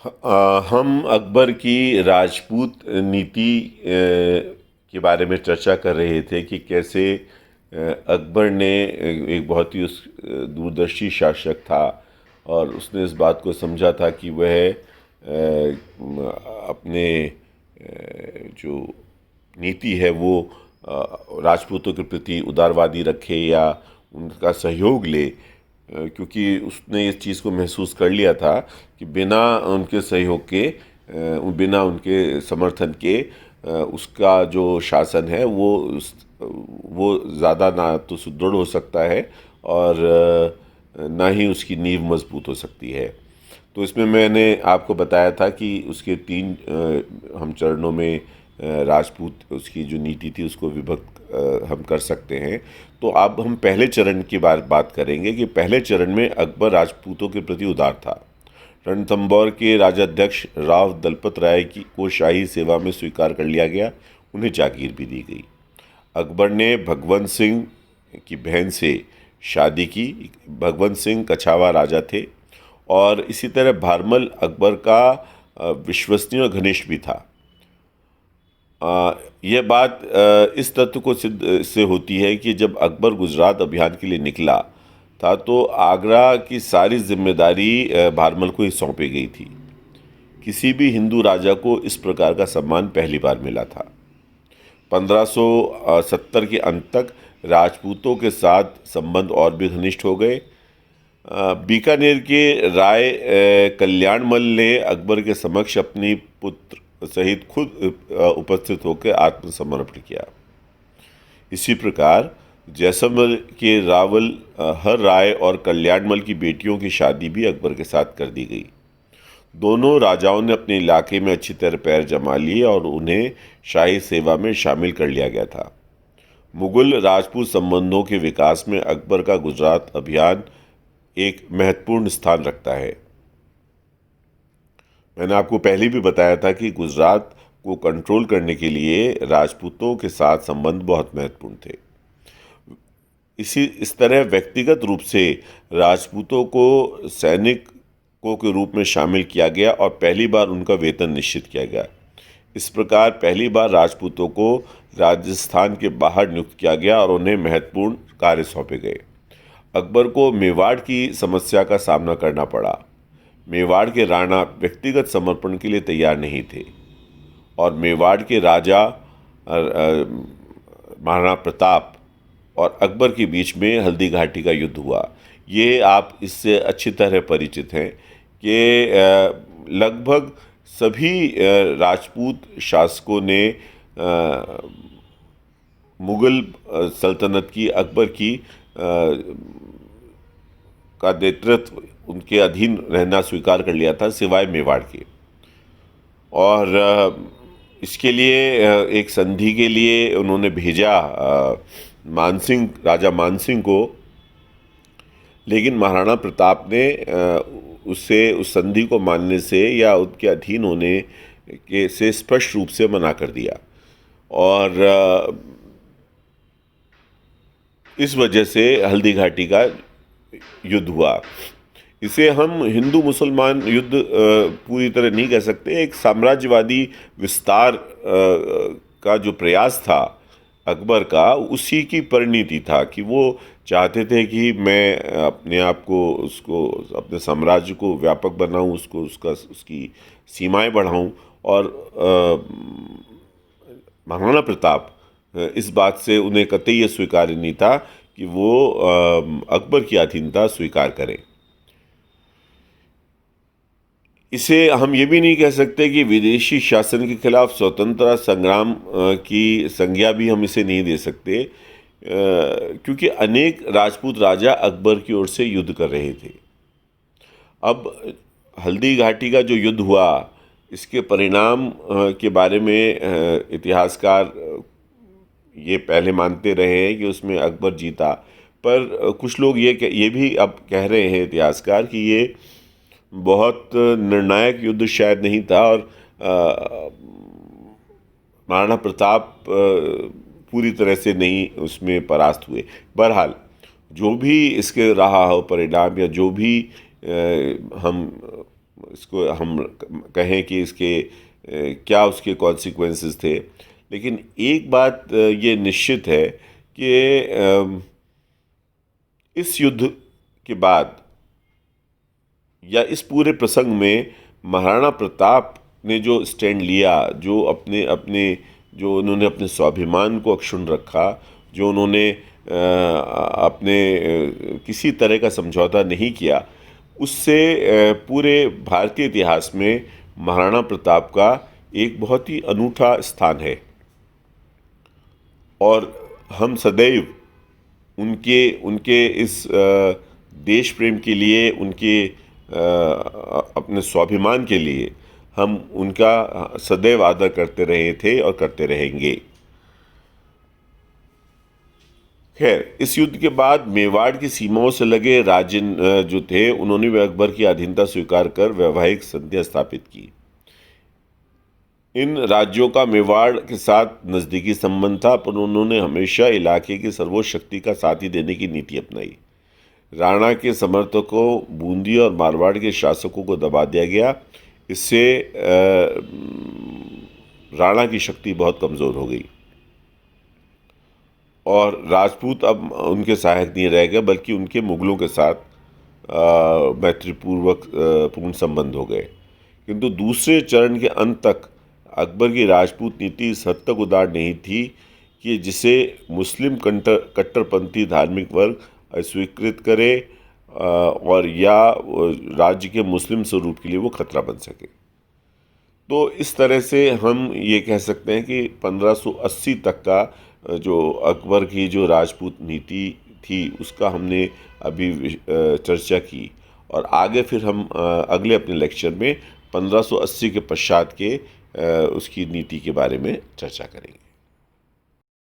हम अकबर की राजपूत नीति के बारे में चर्चा कर रहे थे कि कैसे अकबर ने एक बहुत ही दूरदर्शी शासक था और उसने इस बात को समझा था कि वह अपने जो नीति है वो राजपूतों के प्रति उदारवादी रखे या उनका सहयोग ले, क्योंकि उसने इस चीज़ को महसूस कर लिया था कि बिना उनके सहयोग के, बिना उनके समर्थन के उसका जो शासन है वो ज़्यादा ना तो सुदृढ़ हो सकता है और ना ही उसकी नींव मजबूत हो सकती है। तो इसमें मैंने आपको बताया था कि उसके तीन हम चरणों में राजपूत उसकी जो नीति थी उसको विभक्त हम कर सकते हैं। तो अब हम पहले चरण की बात करेंगे कि पहले चरण में अकबर राजपूतों के प्रति उदार था। रणथंभौर के राजाध्यक्ष राव दलपत राय की को शाही सेवा में स्वीकार कर लिया गया, उन्हें जागीर भी दी गई। अकबर ने भगवंत सिंह की बहन से शादी की। भगवंत सिंह कछावा राजा थे और इसी तरह भारमल अकबर का विश्वसनीय और घनिष्ठ भी था। यह बात इस तथ्य को सिद्ध से होती है कि जब अकबर गुजरात अभियान के लिए निकला था तो आगरा की सारी जिम्मेदारी भारमल को ही सौंपी गई थी। किसी भी हिंदू राजा को इस प्रकार का सम्मान पहली बार मिला था। 1570 के अंत तक राजपूतों के साथ संबंध और भी घनिष्ठ हो गए। बीकानेर के राय कल्याणमल ने अकबर के समक्ष अपनी पुत्र सहित खुद उपस्थित होकर आत्मसमर्पण किया। इसी प्रकार जैसलमेर के रावल हर राय और कल्याणमल की बेटियों की शादी भी अकबर के साथ कर दी गई। दोनों राजाओं ने अपने इलाके में अच्छी तरह पैर जमा लिए और उन्हें शाही सेवा में शामिल कर लिया गया था। मुगल राजपूत संबंधों के विकास में अकबर का गुजरात अभियान एक महत्वपूर्ण स्थान रखता है। मैंने आपको पहले भी बताया था कि गुजरात को कंट्रोल करने के लिए राजपूतों के साथ संबंध बहुत महत्वपूर्ण थे। इस तरह व्यक्तिगत रूप से राजपूतों को सैनिकों के रूप में शामिल किया गया और पहली बार उनका वेतन निश्चित किया गया। इस प्रकार पहली बार राजपूतों को राजस्थान के बाहर नियुक्त किया गया और उन्हें महत्वपूर्ण कार्य सौंपे गए। अकबर को मेवाड़ की समस्या का सामना करना पड़ा। मेवाड़ के राणा व्यक्तिगत समर्पण के लिए तैयार नहीं थे और मेवाड़ के राजा महाराणा प्रताप और अकबर के बीच में हल्दी घाटी का युद्ध हुआ। ये आप इससे अच्छी तरह परिचित हैं कि लगभग सभी राजपूत शासकों ने मुग़ल सल्तनत की अकबर की का नेतृत्व उनके अधीन रहना स्वीकार कर लिया था, सिवाय मेवाड़ के। और इसके लिए एक संधि के लिए उन्होंने भेजा मानसिंह, राजा मानसिंह को, लेकिन महाराणा प्रताप ने उस संधि को मानने से या उनके अधीन होने के से स्पष्ट रूप से मना कर दिया और इस वजह से हल्दी घाटी का युद्ध हुआ। इसे हम हिंदू मुसलमान युद्ध पूरी तरह नहीं कह सकते। एक साम्राज्यवादी विस्तार का जो प्रयास था अकबर का, उसी की परिणति था कि वो चाहते थे कि मैं अपने आप को उसको अपने साम्राज्य को व्यापक बनाऊं, उसकी सीमाएं बढ़ाऊं। और महाराणा प्रताप इस बात से उन्हें कतई ये स्वीकार्य नहीं था कि वो अकबर की अधीनता स्वीकार करें। इसे हम ये भी नहीं कह सकते कि विदेशी शासन के खिलाफ स्वतंत्रता संग्राम की संज्ञा भी हम इसे नहीं दे सकते, क्योंकि अनेक राजपूत राजा अकबर की ओर से युद्ध कर रहे थे। अब हल्दी घाटी का जो युद्ध हुआ, इसके परिणाम के बारे में इतिहासकार ये पहले मानते रहे हैं कि उसमें अकबर जीता, पर कुछ लोग ये भी अब कह रहे हैं इतिहासकार कि ये बहुत निर्णायक युद्ध शायद नहीं था और महाराणा प्रताप पूरी तरह से नहीं उसमें परास्त हुए। बहरहाल जो भी इसके रहा हो परिणाम या जो भी हम इसको हम कहें कि इसके क्या उसके कॉन्सिक्वेंसेस थे, लेकिन एक बात ये निश्चित है कि इस युद्ध के बाद या इस पूरे प्रसंग में महाराणा प्रताप ने जो स्टैंड लिया, जो अपने अपने जो उन्होंने अपने स्वाभिमान को अक्षुण्ण रखा, जो उन्होंने अपने किसी तरह का समझौता नहीं किया, उससे पूरे भारतीय इतिहास में महाराणा प्रताप का एक बहुत ही अनूठा स्थान है। और हम सदैव उनके उनके इस देश प्रेम के लिए, उनके अपने स्वाभिमान के लिए हम उनका सदैव आदर करते रहे थे और करते रहेंगे। खैर, इस युद्ध के बाद मेवाड़ की सीमाओं से लगे राज्य जो थे, उन्होंने भी अकबर की अधीनता स्वीकार कर वैवाहिक संधियां स्थापित की। इन राज्यों का मेवाड़ के साथ नज़दीकी संबंध था, पर उन्होंने हमेशा इलाके की सर्वोच्च शक्ति का साथ ही देने की नीति अपनाई। राणा के समर्थकों, बूंदी और मारवाड़ के शासकों को दबा दिया गया। इससे राणा की शक्ति बहुत कमज़ोर हो गई और राजपूत अब उनके सहायक नहीं रह गए, बल्कि उनके मुगलों के साथ मैत्रीपूर्वक पूर्ण संबंध हो गए। किंतु दूसरे चरण के अंत तक अकबर की राजपूत नीति इस हद तक उदार नहीं थी कि जिसे मुस्लिम कट्टरपंथी धार्मिक वर्ग अस्वीकृत करे और या राज्य के मुस्लिम स्वरूप के लिए वो खतरा बन सके। तो इस तरह से हम ये कह सकते हैं कि 1580 तक का जो अकबर की जो राजपूत नीति थी, उसका हमने अभी चर्चा की, और आगे फिर हम अगले अपने लेक्चर में 1580 के पश्चात के उसकी नीति के बारे में चर्चा करेंगे।